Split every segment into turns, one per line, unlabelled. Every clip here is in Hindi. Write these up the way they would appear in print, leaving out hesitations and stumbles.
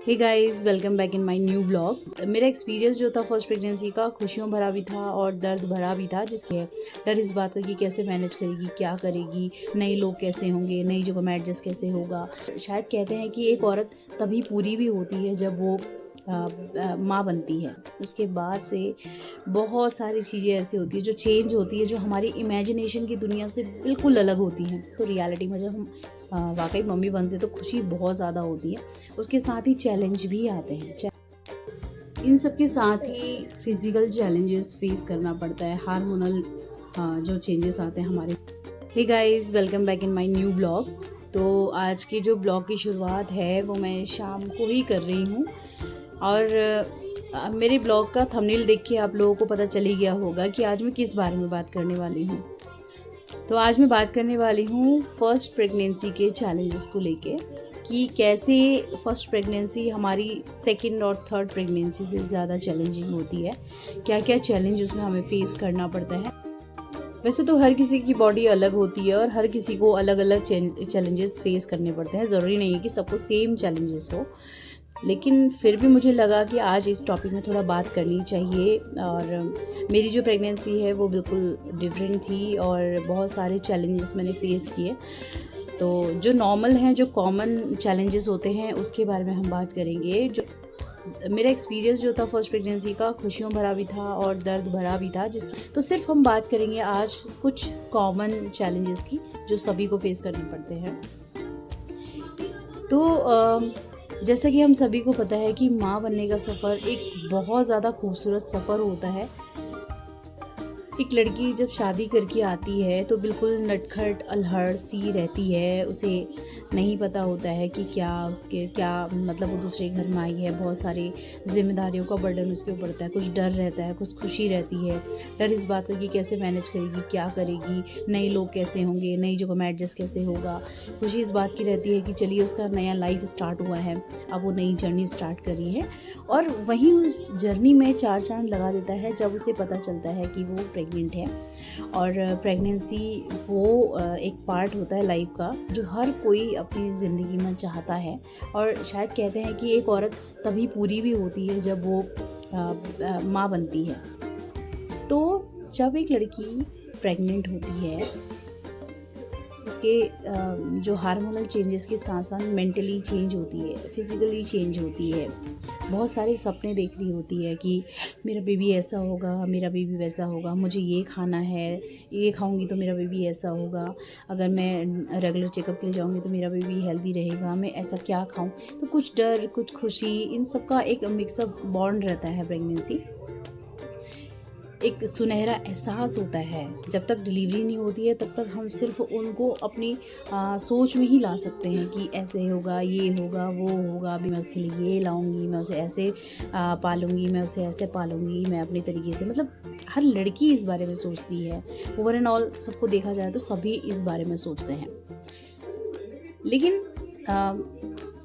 Hey guys, welcome back in my new blog. मेरा एक्सपीरियंस जो था फर्स्ट प्रेगनेंसी का खुशियों भरा भी था और दर्द भरा भी था, जिसके डर इस बात का कि कैसे मैनेज करेगी, क्या करेगी, नए लोग कैसे होंगे, नई जगह में एडजस्ट कैसे होगा। शायद कहते हैं कि एक औरत तभी पूरी भी होती है जब वो माँ बनती है। उसके बाद से बहुत सारी चीज़ें ऐसी होती है जो चेंज होती है, जो हमारी इमेजिनेशन की दुनिया से बिल्कुल अलग होती हैं। तो रियलिटी में जब हम वाकई मम्मी बनते तो खुशी बहुत ज़्यादा होती है। उसके साथ ही चैलेंज भी आते हैं। इन सब के साथ ही फिज़िकल चैलेंजेस फेस करना पड़ता है, हार्मोनल जो चेंजेस आते हैं हमारे। Hey guys, welcome back in my new blog. तो आज की जो ब्लॉग की शुरुआत है वो मैं शाम को ही कर रही हूँ और मेरे ब्लॉग का थंबनेल देख के आप लोगों को पता चल ही गया होगा कि आज मैं किस बारे में बात करने वाली हूँ। तो आज मैं बात करने वाली हूँ फर्स्ट प्रेगनेंसी के चैलेंजेस को लेके, कि कैसे फर्स्ट प्रेगनेंसी हमारी सेकंड और थर्ड प्रेगनेंसी से ज़्यादा चैलेंजिंग होती है, क्या क्या चैलेंज उसमें हमें फेस करना पड़ता है। वैसे तो हर किसी की बॉडी अलग होती है और हर किसी को अलग अलग चैलेंजेस फेस करने पड़ते हैं। ज़रूरी नहीं है कि सबको सेम चैलेंजेस हो, लेकिन फिर भी मुझे लगा कि आज इस टॉपिक में थोड़ा बात करनी चाहिए। और मेरी जो प्रेगनेंसी है वो बिल्कुल डिफरेंट थी और बहुत सारे चैलेंजेस मैंने फेस किए। तो जो नॉर्मल हैं, जो कॉमन चैलेंजेस होते हैं, उसके बारे में हम बात करेंगे। जो मेरा एक्सपीरियंस जो था फर्स्ट प्रेगनेंसी का खुशियों भरा भी था और दर्द भरा भी था, तो सिर्फ हम बात करेंगे आज कुछ कॉमन चैलेंजेस की जो सभी को फेस करने पड़ते हैं। तो जैसा कि हम सभी को पता है कि माँ बनने का सफ़र एक बहुत ज़्यादा खूबसूरत सफ़र होता है। एक लड़की जब शादी करके आती है तो बिल्कुल नटखट अल्हड़ सी रहती है। उसे नहीं पता होता है कि क्या मतलब वो दूसरे घर में आई है। बहुत सारी जिम्मेदारियों का बर्डन उसके ऊपर पड़ता है। कुछ डर रहता है, कुछ खुशी रहती है। डर इस बात का कि कैसे मैनेज करेगी, क्या करेगी, नए लोग कैसे होंगे, नई जगह में एडजस्ट कैसे होगा। खुशी इस बात की रहती है कि चलिए उसका नया लाइफ स्टार्ट हुआ है, अब वो नई जर्नी स्टार्ट करी है। और वहीं उस जर्नी में चार चांद लगा देता है जब उसे पता चलता है कि वो प्रेग्नेंट है। और प्रेगनेंसी वो एक पार्ट होता है लाइफ का जो हर कोई अपनी ज़िंदगी में चाहता है। और शायद कहते हैं कि एक औरत तभी पूरी भी होती है जब वो माँ बनती है। तो जब एक लड़की प्रेग्नेंट होती है, उसके जो हार्मोनल चेंजेस के साथ साथ मेंटली चेंज होती है, फिज़िकली चेंज होती है। बहुत सारे सपने देख रही होती है कि मेरा बेबी ऐसा होगा, मेरा बेबी वैसा होगा, मुझे ये खाना है, ये खाऊंगी तो मेरा बेबी ऐसा होगा, अगर मैं रेगुलर चेकअप के लिए जाऊंगी तो मेरा बेबी हेल्दी रहेगा, मैं ऐसा क्या खाऊं। तो कुछ डर, कुछ खुशी, इन सब का एक मिक्सअप बॉन्ड रहता है प्रेगनेंसी। एक सुनहरा एहसास होता है। जब तक डिलीवरी नहीं होती है तब तक हम सिर्फ उनको अपनी सोच में ही ला सकते हैं कि ऐसे होगा, ये होगा, वो होगा, अभी मैं उसके लिए ये लाऊंगी, मैं उसे ऐसे पालूंगी, मैं उसे ऐसे पालूंगी, मैं अपने तरीके से। मतलब हर लड़की इस बारे में सोचती है। ओवर एंड ऑल सबको देखा जाए तो सभी इस बारे में सोचते हैं। लेकिन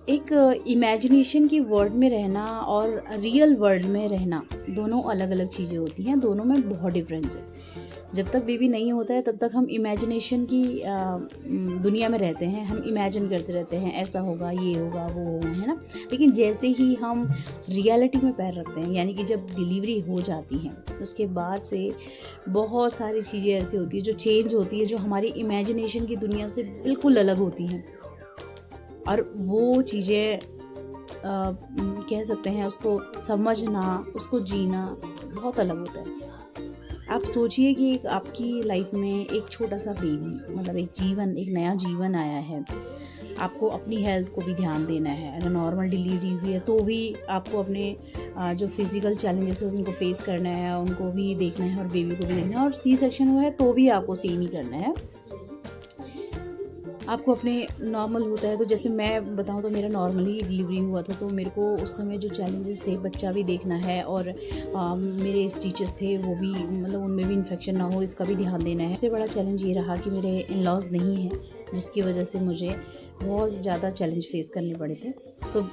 एक इमेजिनेशन की वर्ल्ड में रहना और रियल वर्ल्ड में रहना दोनों अलग अलग चीज़ें होती हैं। दोनों में बहुत डिफरेंस है। जब तक बेबी नहीं होता है तब तक हम इमेजिनेशन की दुनिया में रहते हैं। हम इमेजिन करते रहते हैं, ऐसा होगा, ये होगा, वो होगा, है ना। लेकिन जैसे ही हम रियलिटी में पैर रखते हैं, यानी कि जब डिलीवरी हो जाती है, उसके बाद से बहुत सारी चीज़ें ऐसी होती है जो चेंज होती है, जो हमारी इमेजिनेशन की दुनिया से बिल्कुल अलग होती हैं। और वो चीज़ें कह सकते हैं, उसको समझना, उसको जीना बहुत अलग होता है। आप सोचिए कि आपकी लाइफ में एक छोटा सा बेबी, मतलब एक नया जीवन आया है। आपको अपनी हेल्थ को भी ध्यान देना है। अगर नॉर्मल डिलीवरी हुई है तो भी आपको अपने जो फिज़िकल चैलेंजेस है उनको फेस करना है, उनको भी देखना है और बेबी को भी देखना है। और सी सेक्शन हुआ है तो भी आपको सेम ही करना है। आपको अपने नॉर्मल होता है तो जैसे मैं बताऊं तो मेरा नॉर्मली डिलीवरी हुआ था, तो मेरे को उस समय जो चैलेंजेस थे, बच्चा भी देखना है और मेरे स्टिचेस थे वो भी, मतलब उनमें भी इन्फेक्शन ना हो, इसका भी ध्यान देना है। सबसे बड़ा चैलेंज ये रहा कि मेरे इन लॉज नहीं हैं, जिसकी वजह से मुझे बहुत ज़्यादा चैलेंज फेस करने पड़े थे। तो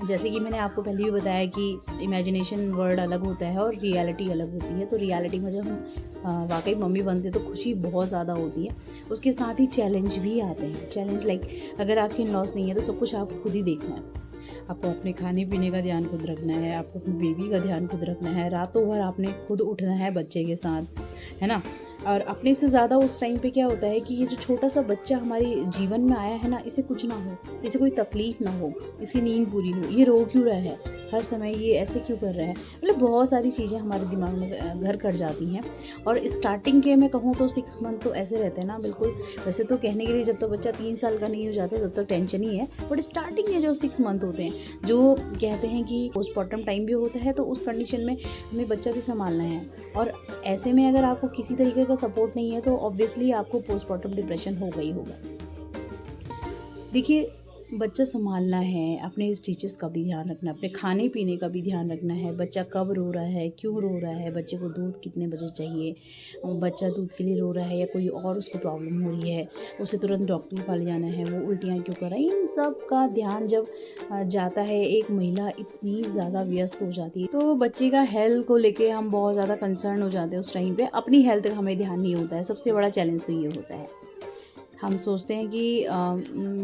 जैसे कि मैंने आपको पहले भी बताया कि इमेजिनेशन वर्ल्ड अलग होता है और रियलिटी अलग होती है। तो रियलिटी में जब हम वाकई मम्मी बनते तो खुशी बहुत ज़्यादा होती है। उसके साथ ही चैलेंज भी आते हैं। चैलेंज लाइक अगर आपके इन लॉस नहीं है तो सब कुछ आपको खुद ही देखना है। आपको अपने खाने पीने का ध्यान खुद रखना है, आपको अपनी बेबी का ध्यान खुद रखना है, रातों भर आपने खुद उठना है बच्चे के साथ, है ना। और अपने से ज़्यादा उस टाइम पे क्या होता है कि ये जो छोटा सा बच्चा हमारे जीवन में आया है ना, इसे कुछ ना हो, इसे कोई तकलीफ़ ना हो, इसकी नींद पूरी हो, ये रो क्यों रहा है हर समय, ये ऐसे क्यों कर रहा है, मतलब बहुत सारी चीज़ें हमारे दिमाग में घर कर जाती हैं। और स्टार्टिंग के मैं कहूँ तो 6 मंथ तो ऐसे रहते हैं ना, बिल्कुल। वैसे तो कहने के लिए जब तक बच्चा 3 साल का नहीं हो जाता तब तक टेंशन ही है, बट स्टार्टिंग के जो 6 मंथ होते हैं, जो कहते हैं कि पोस्टमार्टम टाइम भी होता है, तो उस कंडीशन में हमें बच्चा भी संभालना है। और ऐसे में अगर आपको किसी तरीके का सपोर्ट नहीं है तो ऑब्वियसली आपको पोस्टमार्टम डिप्रेशन होगा ही होगा। देखिए, बच्चा संभालना है, अपने स्टिचेस का भी ध्यान रखना है, अपने खाने पीने का भी ध्यान रखना है, बच्चा कब रो रहा है, क्यों रो रहा है, बच्चे को दूध कितने बजे चाहिए, बच्चा दूध के लिए रो रहा है या कोई और उसको प्रॉब्लम हो रही है, उसे तुरंत डॉक्टर के पास ले जाना है, वो उल्टियाँ क्यों कर रहा है, इन सब का ध्यान जब जाता है, एक महिला इतनी ज़्यादा व्यस्त हो जाती है, तो बच्चे का हेल्थ को लेके हम बहुत ज़्यादा कंसर्न हो जाते हैं। उस टाइम पे अपनी हेल्थ का हमें ध्यान नहीं होता है, सबसे बड़ा चैलेंज तो ये होता है। हम सोचते हैं कि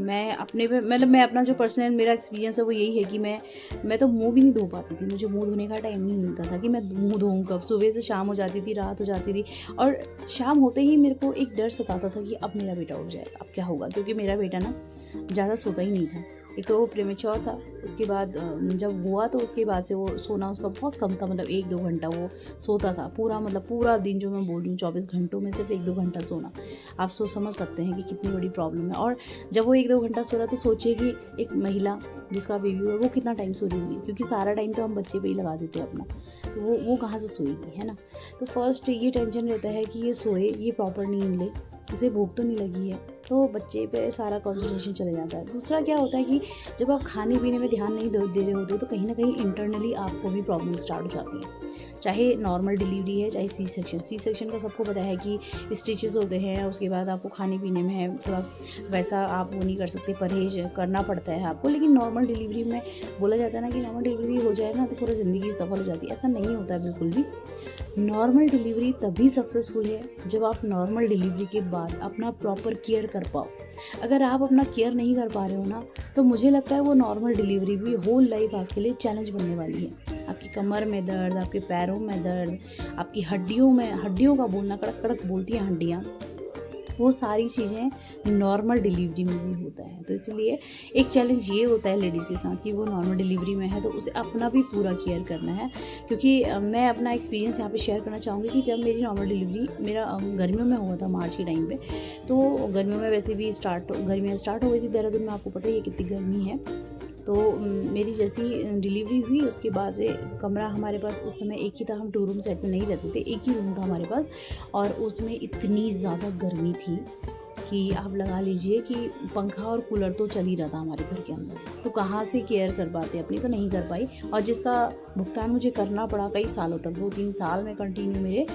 मैं अपने पे, मतलब मैं अपना जो पर्सनल मेरा एक्सपीरियंस है वो यही है कि मैं तो मुंह भी नहीं धो पाती थी, मुझे मुंह धोने का टाइम नहीं मिलता था कि मैं मुंह धोऊं कब। सुबह से शाम हो जाती थी, रात हो जाती थी, और शाम होते ही मेरे को एक डर सताता था कि अब मेरा बेटा उठ जाएगा, अब क्या होगा, क्योंकि मेरा बेटा ना ज़्यादा सोता ही नहीं था। एक तो वो प्रीमेच्योर था, उसके बाद जब हुआ तो उसके बाद से वो सोना उसका बहुत कम था, मतलब 1-2 घंटा वो सोता था पूरा, मतलब पूरा दिन जो मैं बोल रही हूँ 24 घंटों में सिर्फ 1-2 घंटा सोना। आप समझ सकते हैं कि कितनी बड़ी प्रॉब्लम है। और जब वो 1-2 घंटा सो रहा तो सोचिए कि एक महिला जिसका बेबी हुआ वो कितना टाइम सो रही होगी, क्योंकि सारा टाइम तो हम बच्चे पे ही लगा देते हैं अपना, तो वो कहाँ से सोएगी, है ना। तो फर्स्ट ये टेंशन रहता है कि ये सोए, ये प्रॉपर नींद ले, इसे भूख तो नहीं लगी है, तो बच्चे पे सारा कंसंट्रेशन चले जाता है। दूसरा क्या होता है कि जब आप खाने पीने में ध्यान नहीं दे रहे होते तो कहीं ना कहीं इंटरनली आपको भी प्रॉब्लम स्टार्ट हो जाती है, चाहे नॉर्मल डिलीवरी है चाहे सी सेक्शन का सबको पता है कि स्टिचेस होते हैं, उसके बाद आपको खाने पीने में है थोड़ा वैसा आप वो नहीं कर सकते, परहेज करना पड़ता है आपको। लेकिन नॉर्मल डिलीवरी में बोला जाता है ना कि नॉर्मल डिलीवरी हो जाए ना तो पूरा ज़िंदगी सफल हो जाती है, ऐसा नहीं होता है बिल्कुल भी। नॉर्मल डिलीवरी तभी सक्सेसफुल है जब आप नॉर्मल डिलीवरी के बाद अपना प्रॉपर केयर कर पाओ। अगर आप अपना केयर नहीं कर पा रहे हो ना, तो मुझे लगता है वो नॉर्मल डिलीवरी भी होल लाइफ आपके लिए चैलेंज बनने वाली है। आपकी कमर में दर्द, आपके पैरों में दर्द, आपकी हड्डियों का बोलना, कड़क कड़क बोलती हैं हड्डियाँ, वो सारी चीज़ें नॉर्मल डिलीवरी में भी होता है। तो इसलिए एक चैलेंज ये होता है लेडीज़ के साथ कि वो नॉर्मल डिलीवरी में है तो उसे अपना भी पूरा केयर करना है। क्योंकि मैं अपना एक्सपीरियंस यहाँ पे शेयर करना चाहूँगी कि जब मेरी नॉर्मल डिलीवरी मेरा गर्मियों में हुआ था, मार्च के टाइम पे, तो गर्मियों में वैसे भी गर्मियाँ स्टार्ट हो गई थी देहरादून में, आपको पता ही है कितनी गर्मी है। तो मेरी जैसी डिलीवरी हुई उसके बाद से कमरा हमारे पास उस समय एक ही था, हम 2 रूम सेट में नहीं रहते थे, एक ही रूम था हमारे पास, और उसमें इतनी ज़्यादा गर्मी थी कि आप लगा लीजिए कि पंखा और कूलर तो चल ही रहा था हमारे घर के अंदर। तो कहाँ से केयर कर पाते, अपनी तो नहीं कर पाई, और जिसका भुगतान मुझे करना पड़ा कई सालों तक, 2-3 साल में कंटिन्यू। मेरे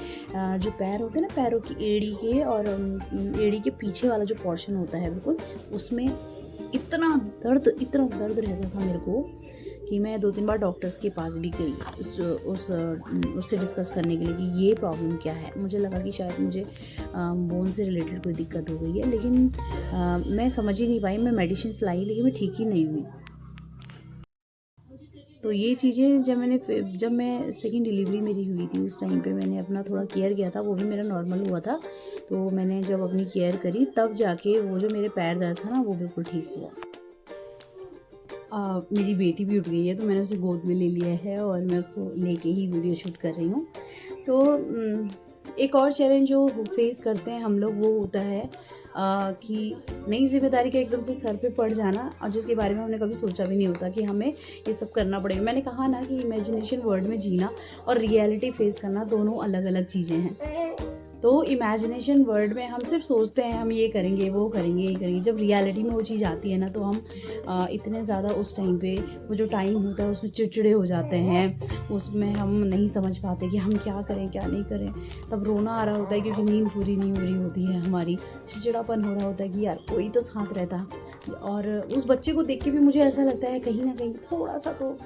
जो पैर होते हैं ना, पैरों की एड़ी के और एड़ी के पीछे वाला जो पोर्शन होता है बिल्कुल, उसमें इतना दर्द रहता था मेरे को कि मैं 2-3 बार डॉक्टर्स के पास भी गई उससे डिस्कस करने के लिए कि ये प्रॉब्लम क्या है। मुझे लगा कि शायद मुझे बोन से रिलेटेड कोई दिक्कत हो गई है, लेकिन मैं समझ ही नहीं पाई। मैं मेडिसिन लाई लेकिन मैं ठीक ही नहीं हुई। तो ये चीज़ें जब मैं सेकंड डिलीवरी मेरी हुई थी उस टाइम पे मैंने अपना थोड़ा केयर किया था, वो भी मेरा नॉर्मल हुआ था। तो मैंने जब अपनी केयर करी तब जाके वो जो मेरे पैर दर्द था ना वो बिल्कुल ठीक हुआ। मेरी बेटी भी उठ गई है तो मैंने उसे गोद में ले लिया है और मैं उसको लेके ही वीडियो शूट कर रही हूँ। तो एक और चैलेंज जो फेस करते हैं हम लोग वो होता है कि नई जिम्मेदारी का एकदम से सर पे पड़ जाना, और जिसके बारे में हमने कभी सोचा भी नहीं होता कि हमें ये सब करना पड़ेगा। मैंने कहा ना कि इमेजिनेशन वर्ल्ड में जीना और रियलिटी फेस करना दोनों अलग अलग चीज़ें हैं। तो इमेजिनेशन वर्ल्ड में हम सिर्फ सोचते हैं हम ये करेंगे वो करेंगे ये करेंगे, जब रियलिटी में वो चीज़ आती है ना तो हम इतने ज़्यादा उस टाइम पे वो जो टाइम होता है उसमें चिड़चिड़े हो जाते हैं, उसमें हम नहीं समझ पाते कि हम क्या करें क्या नहीं करें। तब रोना आ रहा होता है क्योंकि नींद पूरी नहीं हो रही होती है हमारी, चिड़चिड़ापन हो रहा होता है कि यार कोई तो साथ रहता। और उस बच्चे को देख के भी मुझे ऐसा लगता है कहीं ना कहीं थोड़ा सा तो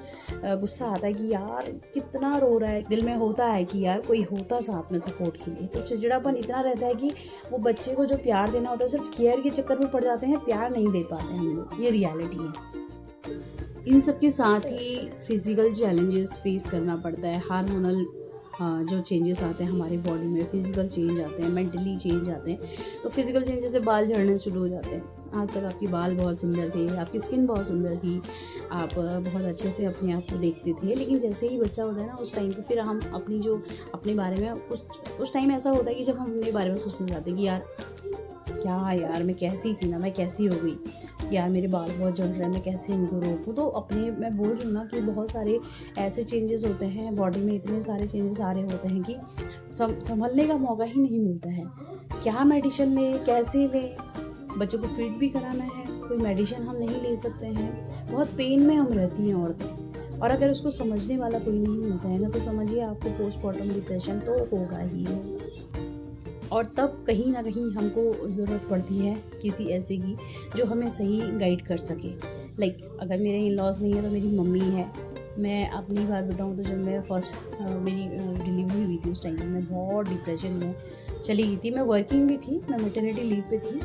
गुस्सा आता है कि यार कितना रो रहा है, दिल में होता है कि यार कोई होता साथ में सपोर्ट के लिए। तो चिड़चिड़ापन इतना रहता है कि वो बच्चे को जो प्यार देना होता है सिर्फ केयर के चक्कर में पड़ जाते हैं, प्यार नहीं दे पाते हैं हम लोग, ये रियलिटी है। इन सब के साथ ही फिज़िकल चैलेंजेस फेस करना पड़ता है। हार्मोनल जो चेंजेस आते हैं हमारी बॉडी में, फिज़िकल चेंज आते हैं, मेंटली चेंज आते हैं। तो फिज़िकल चेंज से बाल झड़ने शुरू हो जाते हैं। आज तक आपके बाल बहुत सुंदर थे, आपकी स्किन बहुत सुंदर थी, आप बहुत अच्छे से अपने आप को देखते थे, लेकिन जैसे ही बच्चा होता है ना, उस टाइम पे फिर हम अपने बारे में उस टाइम ऐसा होता है कि जब हम अपने बारे में सोचने जाते हैं कि यार क्या यार मैं कैसी थी ना, मैं कैसी हो गई यार, मेरे बाल बहुत झड़ रहे हैं, मैं कैसे इनको रोकूं। तो मैं बोल रही हूँ ना कि बहुत सारे ऐसे चेंजेस होते हैं बॉडी में, इतने सारे चेंजेस आ रहे होते हैं कि संभलने का मौका ही नहीं मिलता है। क्या मेडिसिन लें, कैसे लें, बच्चों को फीड भी कराना है, कोई मेडिसिन हम नहीं ले सकते हैं, बहुत पेन में हम रहती हैं औरतें। और अगर उसको समझने वाला कोई नहीं मिलता है ना, तो समझिए आपको पोस्टमार्टम डिप्रेशन तो होगा ही है। और तब कहीं ना कहीं हमको ज़रूरत पड़ती है किसी ऐसे की जो हमें सही गाइड कर सके। अगर मेरे इन लॉज नहीं है तो मेरी मम्मी है। मैं अपनी बात बताऊं तो जब मैं मेरी डिलीवरी हुई थी, उस टाइम मैं बहुत डिप्रेशन में चली गई थी। मैं वर्किंग भी थी, मैं मैटरनिटी लीव पे थी,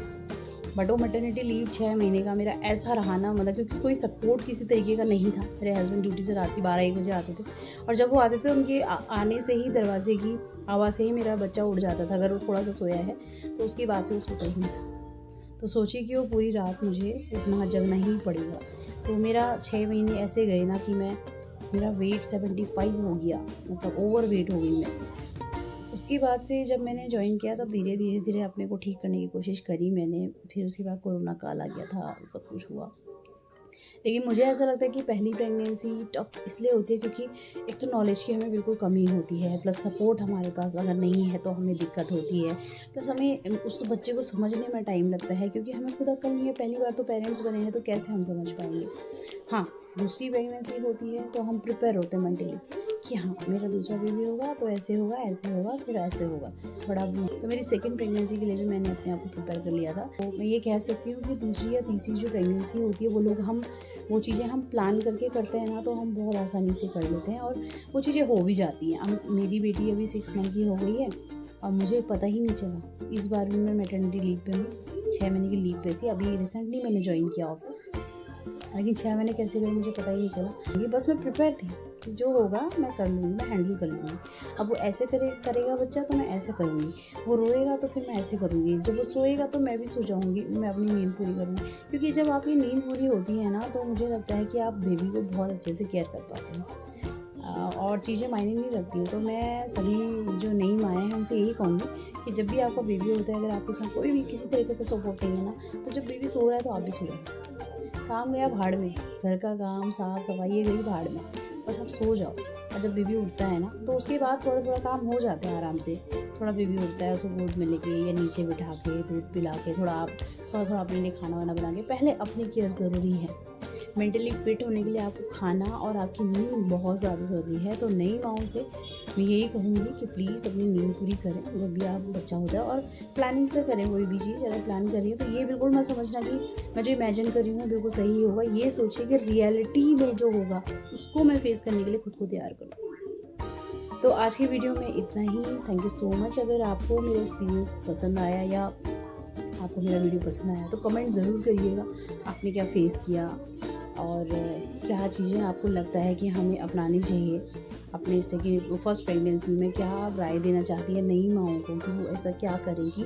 बट वो मैटरनिटी लीव 6 महीने का मेरा ऐसा रहा ना, मतलब क्योंकि कोई सपोर्ट किसी तरीके का नहीं था। मेरे हस्बैंड ड्यूटी से रात के 12-1 बजे आते थे, और जब वो आते थे उनके आने से ही, दरवाजे की आवाज़ से ही मेरा बच्चा उठ जाता था। अगर वो थोड़ा सा सोया है तो उसकी बात से उसको कहीं नहीं था। तो सोचिए कि वो पूरी रात मुझे उठना जगना ही पड़ेगा। तो मेरा 6 महीने ऐसे गए ना कि मेरा वेट 75 हो गया, मतलब ओवर वेट हो गई मैं। उसके बाद से जब मैंने ज्वाइन किया तब धीरे धीरे अपने को ठीक करने की कोशिश करी मैंने। फिर उसके बाद कोरोना काल आ गया था, सब कुछ हुआ। लेकिन मुझे ऐसा लगता है कि पहली प्रेगनेंसी टफ इसलिए होती है क्योंकि एक तो नॉलेज की हमें बिल्कुल कमी होती है, प्लस सपोर्ट हमारे पास अगर नहीं है तो हमें दिक्कत होती है, प्लस हमें उस बच्चे को समझने में टाइम लगता है क्योंकि हमें खुद अक्ल नहीं है। पहली बार तो पेरेंट्स बने हैं तो कैसे हम समझ पाएंगे। हाँ, दूसरी प्रेगनेंसी होती है तो हम प्रिपेयर होते हैं मेंटली कि हाँ मेरा दूसरा बेबी होगा तो ऐसे होगा, ऐसे होगा, फिर ऐसे होगा बड़ा। तो मेरी सेकंड प्रेगनेंसी के लिए भी मैंने अपने आप को प्रिपेयर कर लिया था। तो मैं ये कह सकती हूँ कि दूसरी या तीसरी जो प्रेगनेंसी होती है वो चीज़ें हम प्लान करके करते हैं ना, तो हम बहुत आसानी से कर लेते हैं और वो चीज़ें हो भी जाती हैं। अब मेरी बेटी अभी 6 मंथ की हो गई है और मुझे पता ही नहीं चला। इस बार भी मैं मैटरनिटी लीव पे हूँ, 6 महीने की लीव पे थी। अभी रिसेंटली मैंने ज्वाइन किया ऑफिस, लेकिन 6 महीने कैसे गए मुझे पता ही नहीं चला। ये बस मैं प्रिपेयर थी कि जो होगा मैं कर लूँगी, मैं हैंडल कर लूँगी। अब वो ऐसे करेगा बच्चा तो मैं ऐसे करूँगी, वो रोएगा तो फिर मैं ऐसे करूँगी, जब वो सोएगा तो मैं भी सो जाऊँगी, मैं अपनी नींद पूरी करूँगी। क्योंकि जब आपकी नींद पूरी होती है ना, तो मुझे लगता है कि आप बेबी को बहुत अच्छे से केयर कर पाते हैं और चीज़ें मायने नहीं रखती हैं। तो मैं सभी जो नई माएँ हैं उनसे यही कहूँगी कि जब भी आपका बेबी होता है, अगर आपके साथ कोई भी किसी तरीके का सपोर्ट नहीं है ना, तो जब बेबी सो रहा है तो आप भी सो जाओ। काम गया भाड़ में, घर का काम साफ सफाई ये गई भाड़ में, बस आप सो जाओ। और जब बेबी उठता है ना, तो उसके बाद थोड़ा काम हो जाता है आराम से। थोड़ा बेबी उठता है, उसको गोद में लेके या नीचे बिठा के दूध पिला के थोड़ा अपने लिए खाना वाना बना के। पहले अपनी केयर ज़रूरी है। मेंटली फिट होने के लिए आपको खाना और आपकी नींद बहुत ज़्यादा ज़रूरी है। तो नई माँओं से मैं यही कहूँगी कि प्लीज़ अपनी नींद पूरी करें जब भी आप बच्चा होता है, और प्लानिंग से करें। कोई भी चीज़ अगर प्लान कर रही है तो ये बिल्कुल मत समझना कि मैं जो इमेजिन कर रही हूँ बिल्कुल सही होगा। ये सोचिए कि रियलिटी में जो होगा उसको मैं फेस करने के लिए खुद को तैयार करूँ। तो आज की वीडियो में इतना ही। Thank you so much. अगर आपको मेरा एक्सपीरियंस पसंद आया या आपको मेरा वीडियो पसंद आया तो कमेंट ज़रूर करिएगा आपने क्या फेस किया और क्या चीज़ें आपको लगता है कि हमें अपनानी चाहिए अपने फर्स्ट प्रेगनेंसी में। क्या राय देना चाहती है नई माँओं को कि वो ऐसा क्या करें कि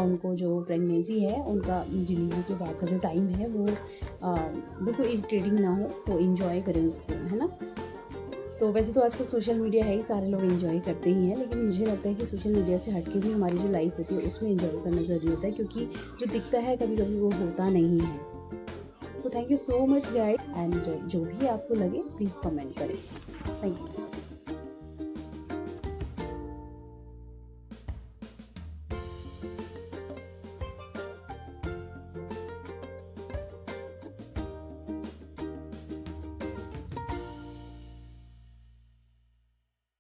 उनको जो प्रेगनेंसी है, उनका डिलीवरी के बाद का जो टाइम है वो बिल्कुल इरिटेटिंग ना हो, वो इन्जॉय करें उसको, है ना। तो वैसे तो आजकल सोशल मीडिया है ही, सारे लोग एंजॉय करते ही हैं, लेकिन मुझे लगता है कि सोशल मीडिया से हटके भी हमारी जो लाइफ होती है उसमें एंजॉय करना ज़रूरी होता है, क्योंकि जो दिखता है कभी कभी वो होता नहीं है। तो thank you so much guys, and जो भी आपको लगे प्लीज़ कमेंट करें। Thank you.